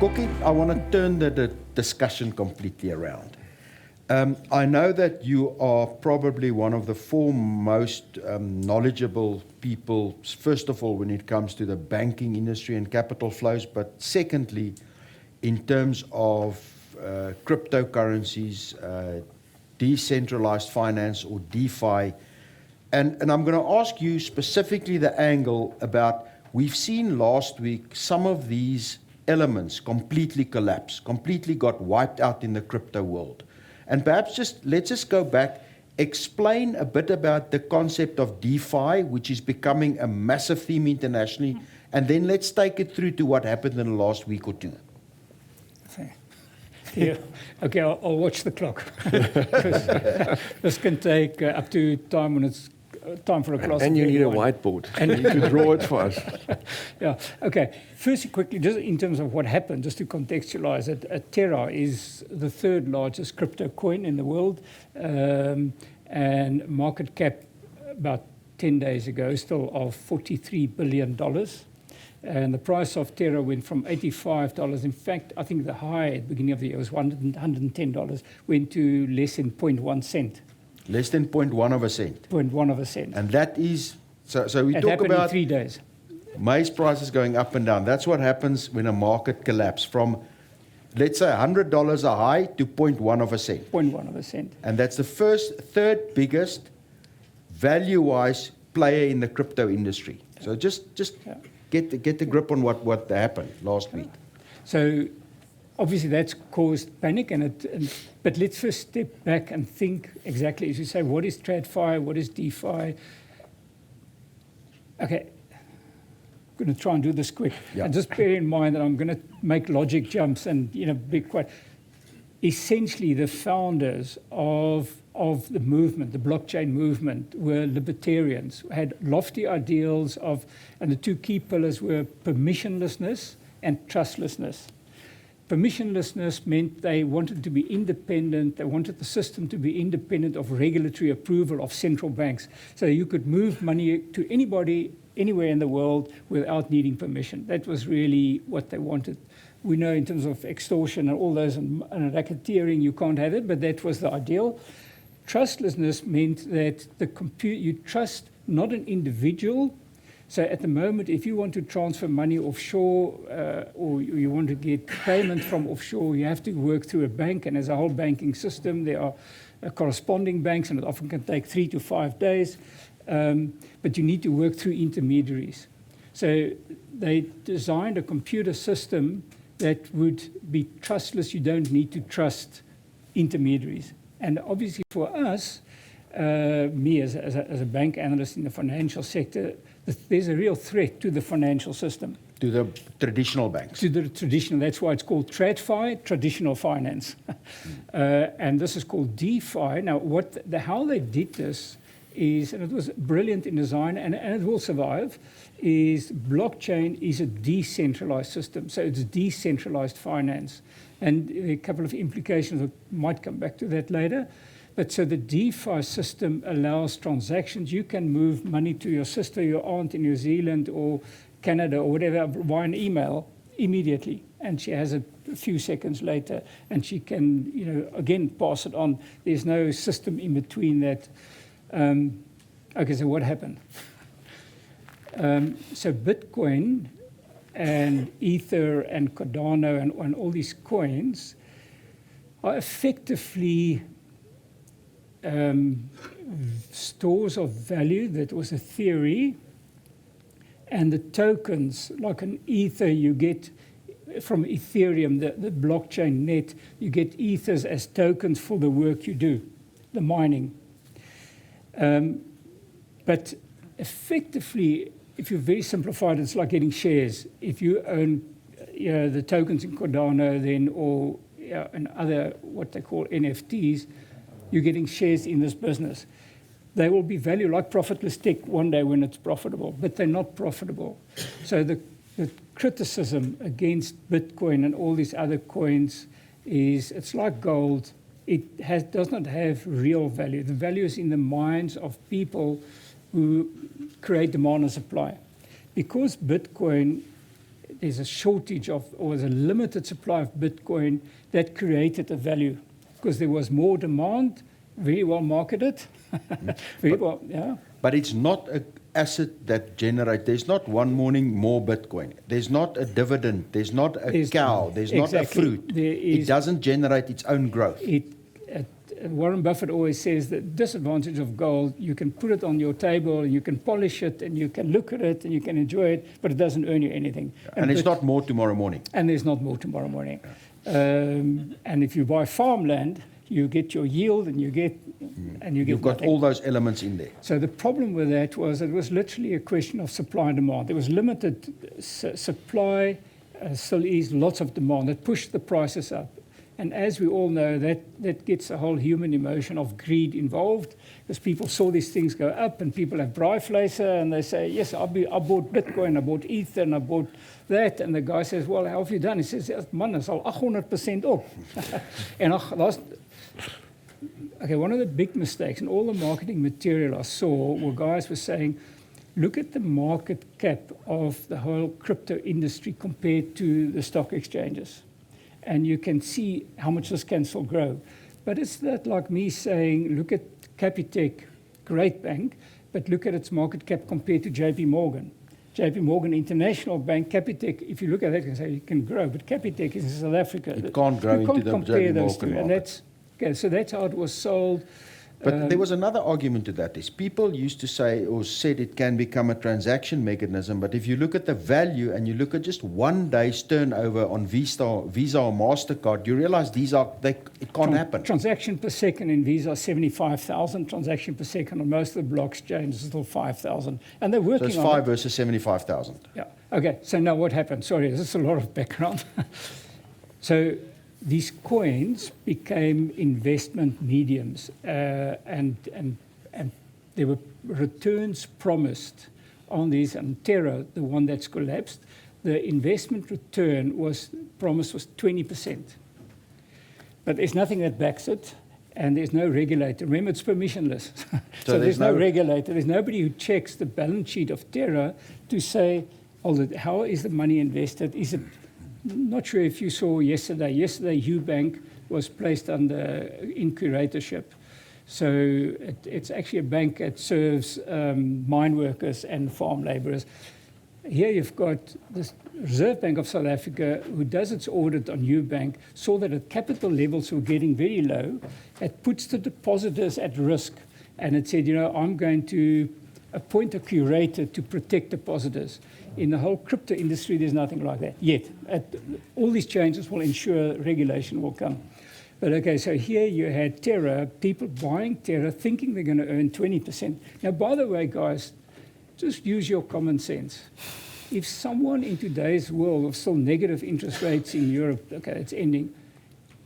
Kokkie, I want to turn the discussion completely around. I know that you are probably one of the foremost knowledgeable people, first of all, when it comes to the banking industry and capital flows, but secondly, in terms of cryptocurrencies, decentralized finance or DeFi. And I'm going to ask you specifically the angle about, we've seen last week some of these elements completely collapse, completely got wiped out in the crypto world. And perhaps let's just go back, explain a bit about the concept of DeFi, which is becoming a massive theme internationally, and then let's take it through to what happened in the last week or two. Yeah. Okay, I'll watch the clock. This can take up to time when it's time for a class. And you need a whiteboard. And you need to draw it for us. Yeah. Okay. First, quickly, just in terms of what happened, just to contextualize it, Terra is the third largest crypto coin in the world, and market cap about 10 days ago still of $43 billion. And the price of Terra went from $85. In fact, I think the high at the beginning of the year was $110, went to less than 0.1 cent. Less than 0.1 of a cent. 0.1 of a cent. And that is, so we it talk happened about in 3 days. maize prices going up and down. That's what happens when a market collapses from, let's say, $100 a high to 0.1 of a cent. 0.1 of a cent. And that's the third biggest value-wise player in the crypto industry. So just yeah. Get the grip on what happened last week. So obviously that's caused panic, but let's first step back and think exactly, as you say, what is TradFi, what is DeFi? Okay, I'm going to try and do this quick. Yeah. And just bear in mind that I'm going to make logic jumps and be quite. Essentially, the founders of the movement, the blockchain movement, were libertarians, had lofty ideals and the two key pillars were permissionlessness and trustlessness. Permissionlessness meant they wanted to be independent, they wanted the system to be independent of regulatory approval of central banks. So you could move money to anybody, anywhere in the world without needing permission. That was really what they wanted. We know in terms of extortion and all those and racketeering, you can't have it, but that was the ideal. Trustlessness meant that you trust not an individual. So at the moment, if you want to transfer money offshore or you want to get payment from offshore, you have to work through a bank. And as a whole banking system, there are corresponding banks, and it often can take 3 to 5 days. But you need to work through intermediaries. So they designed a computer system that would be trustless. You don't need to trust intermediaries. And obviously for us, me as a bank analyst in the financial sector, there's a real threat to the financial system. To the traditional banks. To the traditional, that's why it's called TradFi, traditional finance. And this is called DeFi. Now, how they did this is, and it was brilliant in design, and it will survive, is blockchain is a decentralized system. So it's decentralized finance. And a couple of implications, we might come back to that later. But so the DeFi system allows transactions. You can move money to your sister, your aunt in New Zealand or Canada or whatever via an email immediately. And she has it a few seconds later. And she can, again, pass it on. There's no system in between that. Okay, so what happened? So Bitcoin and Ether and Cardano and all these coins are effectively stores of value. That was a theory. And the tokens, like an Ether, you get from Ethereum, the blockchain net, you get Ethers as tokens for the work you do, the mining. But effectively, if you very simplified, it's like getting shares. If you own the tokens in Cardano then or and other what they call NFTs, you're getting shares in this business. They will be valued like profitless tech one day when it's profitable, but they're not profitable. So the criticism against Bitcoin and all these other coins is it's like gold. It does not have real value. The value is in the minds of people who create demand and supply. Because Bitcoin there's a shortage of, or there's a limited supply of Bitcoin that created a value because there was more demand, very well marketed, very well, yeah. But it's not an asset that generates. There's not one morning more Bitcoin. There's not a dividend. There's not a cow. There's not a fruit. It doesn't generate its own growth. Warren Buffett always says the disadvantage of gold, you can put it on your table and you can polish it and you can look at it and you can enjoy it, but it doesn't earn you anything. And it's not more tomorrow morning. And there's not more tomorrow morning. And if you buy farmland, you get your yield and you get You've got nothing. all those elements in there. So the problem with that was it was literally a question of supply and demand. There was limited supply, still is lots of demand that pushed the prices up. And as we all know, that gets a whole human emotion of greed involved, because people saw these things go up and people have braaivleise and they say, yes, I bought Bitcoin, I bought Ether, and I bought that. And the guy says, well, how have you done? He says, man, it's all 800% up. And okay, one of the big mistakes in all the marketing material I saw were guys were saying, look at the market cap of the whole crypto industry compared to the stock exchanges. And you can see how much this can still grow. But it's not like me saying, look at Capitec, great bank, but look at its market cap compared to JP Morgan. JP Morgan International Bank, Capitec, if you look at that, you can say it can grow, but Capitec is in South Africa. It can't grow you into can't the compare JP those two. Morgan And market. so that's how it was sold. But there was another argument to that. Is people used to say or said it can become a transaction mechanism, but if you look at the value and you look at just one day's turnover on Visa or MasterCard, you realize it can't happen. Transaction per second in Visa 75,000. Transaction per second on most of the block exchanges is still 5,000. And they're working So it's on 5 it. versus 75,000. Yeah. Okay. So now what happened? Sorry, this is a lot of background. So these coins became investment mediums, and there were returns promised on these. And Terra, the one that's collapsed, the investment return was 20%. But there's nothing that backs it, and there's no regulator. Remember, it's permissionless. So there's no regulator. There's nobody who checks the balance sheet of Terra to say, how is the money invested? Is it? Not sure if you saw yesterday. Yesterday, Ubank was placed in curatorship. So it's actually a bank that serves mine workers and farm laborers. Here you've got the Reserve Bank of South Africa, who does its audit on Ubank, saw that at capital levels were getting very low. It puts the depositors at risk. And it said, I'm going to appoint a curator to protect depositors. In the whole crypto industry, there's nothing like that yet. All these changes will ensure regulation will come. But okay, so here you had Terra, people buying Terra, thinking they're going to earn 20%. Now, by the way, guys, just use your common sense. If someone in today's world of still negative interest rates in Europe, okay, it's ending,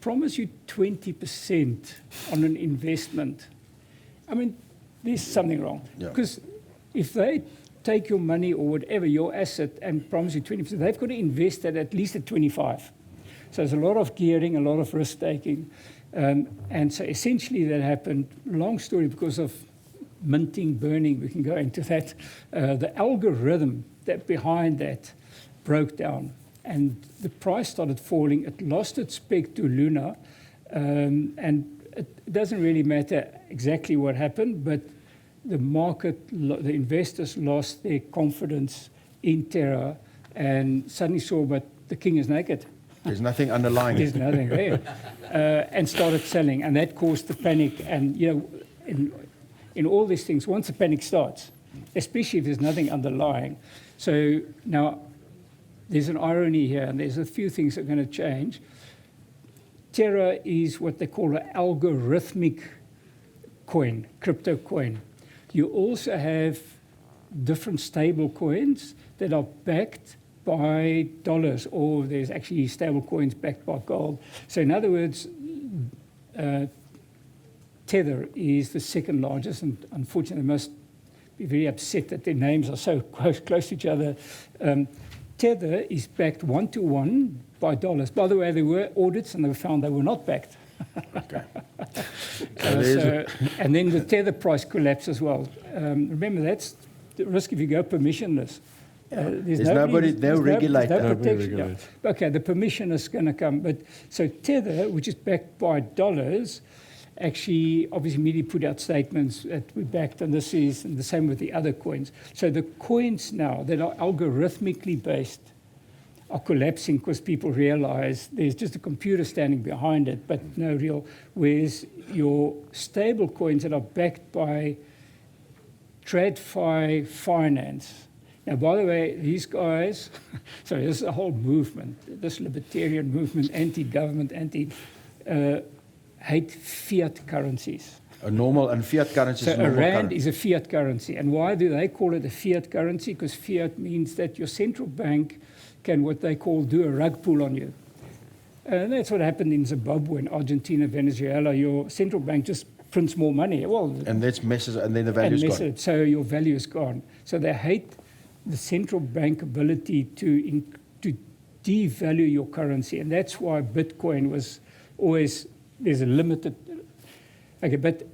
promise you 20% on an investment, I mean, there's something wrong. Because if they take your money or whatever, your asset, and promise you 20%, they've got to invest that at least at 25. So there's a lot of gearing, a lot of risk-taking. And so essentially that happened, long story, because of minting, burning, we can go into that. The algorithm that behind that broke down, and the price started falling. It lost its peg to Luna, and it doesn't really matter exactly what happened, but the market, the investors lost their confidence in Terra and suddenly saw, but the king is naked. There's nothing underlying There's nothing there. And started selling. And that caused the panic. And, in all these things, once the panic starts, especially if there's nothing underlying. So now there's an irony here, and there's a few things that are going to change. Terra is what they call an algorithmic coin, crypto coin. You also have different stable coins that are backed by dollars, or there's actually stable coins backed by gold. So in other words, Tether is the second largest, and unfortunately they must be very upset that their names are so close to each other. Tether is backed 1-to-1 by dollars. By the way, there were audits and they found they were not backed. Okay. And then the Tether price collapsed as well. Remember, that's the risk if you go permissionless. There's nobody, no regulator. no Nobody protection. regulates. Yeah. Okay, the permission is going to come. But so Tether, which is backed by dollars, actually obviously immediately put out statements that we backed, and this is and the same with the other coins. So the coins now that are algorithmically based are collapsing because people realize there's just a computer standing behind it, but no real. Whereas your stable coins that are backed by TradFi finance. Now, by the way, these guys, so this is a whole movement, this libertarian movement, anti-government, hate fiat currencies. A normal and fiat currency So is a normal rand currency. is a fiat currency. And why do they call it a fiat currency? Because fiat means that your central bank can, what they call, do a rug pull on you. And that's what happened in Zimbabwe and Argentina, Venezuela. Your central bank just prints more money. Well, And that's messes, and then the value is and gone. so your value is gone. So they hate the central bank ability to devalue your currency. And that's why Bitcoin was always, there's a limited, okay, but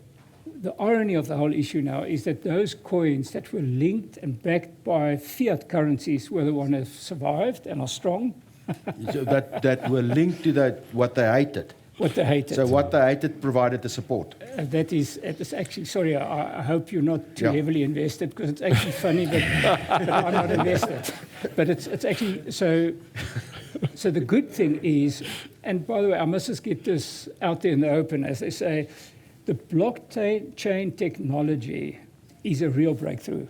the irony of the whole issue now is that those coins that were linked and backed by fiat currencies were the ones that survived and are strong. So that were linked to what they hated. What they hated. So what they hated provided the support. That is actually, sorry, I hope you're not too Yeah. heavily invested, because it's actually funny, but I'm not invested. But it's actually, so the good thing is, and by the way, I must just get this out there in the open, as they say, the blockchain technology is a real breakthrough.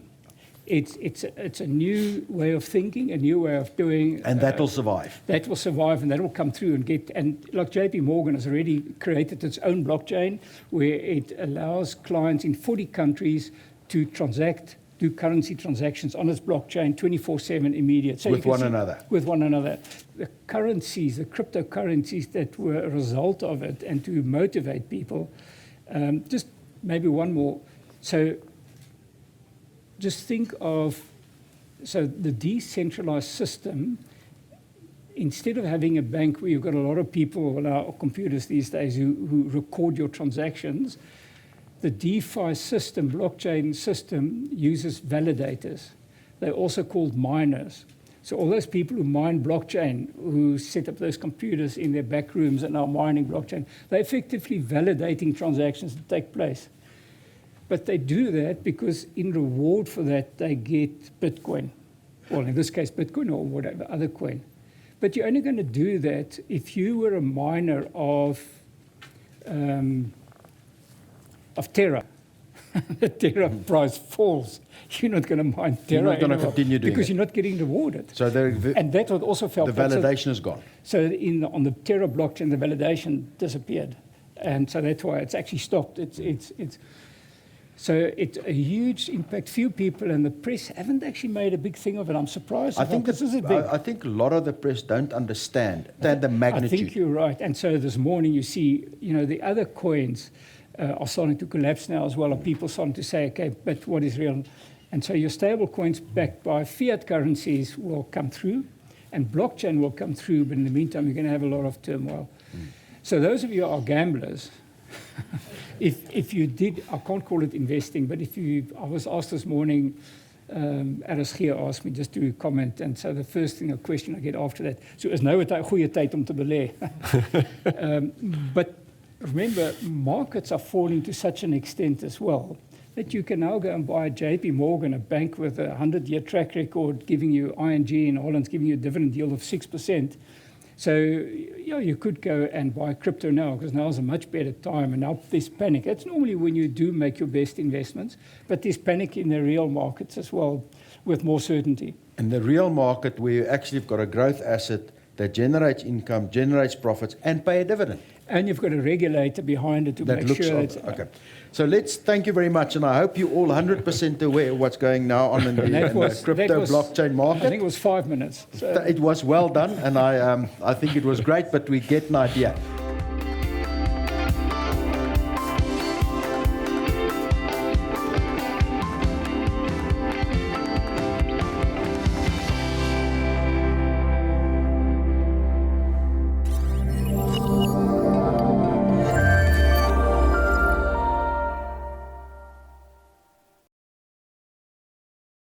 It's a new way of thinking, a new way of doing. And that will survive. That will survive, and that will come through and get. And like JP Morgan has already created its own blockchain where it allows clients in 40 countries to do currency transactions on its blockchain 24/7 immediate. So With one another. With one another. The currencies, the cryptocurrencies that were a result of it, and to motivate people. Just maybe one more. So just think of, so the decentralized system, instead of having a bank where you've got a lot of people on our computers these days who record your transactions, the DeFi system, blockchain system, uses validators. They're also called miners. So all those people who mine blockchain, who set up those computers in their back rooms and are mining blockchain, they're effectively validating transactions that take place. But they do that because in reward for that, they get Bitcoin. Well, in this case, Bitcoin or whatever, other coin. But you're only going to do that if you were a miner of Terra. The Terra price falls. You're not going to mine Terra You're not going to anymore continue doing because it. you're not getting rewarded. So And that would also felt the bad. validation is gone. So on the Terra blockchain, the validation disappeared. And so that's why it's actually stopped. So it's a huge impact. Few people in the press haven't actually made a big thing of it. I'm surprised. I think this is a big. I think a lot of the press don't understand the magnitude. I think you're right. And so this morning you see, the other coins are starting to collapse now as well. And people starting to say, okay, but what is real? And so your stable coins backed by fiat currencies will come through, and blockchain will come through. But in the meantime, you're going to have a lot of turmoil. So those of you who are gamblers, if you did, I can't call it investing, but I was asked this morning, RSG asked me just to comment, and so the first thing, a question I get after that, so is nou 'n goeie tyd om te belê? But remember, markets are falling to such an extent as well that you can now go and buy JP Morgan, a bank with a 100-year track record, giving you ING in Holland's giving you a dividend yield of 6%. So, you could go and buy crypto now, because now is a much better time, and now there's panic. That's normally when you do make your best investments, but there's panic in the real markets as well, with more certainty. In the real market, where you actually have got a growth asset that generates income, generates profits, and pay a dividend. And you've got a regulator behind it to That make looks sure okay. So thank you very much, and I hope you're all 100% aware of what's going now on in the crypto blockchain market. I think it was 5 minutes. So. It was well done, and I think it was great, but we get an idea.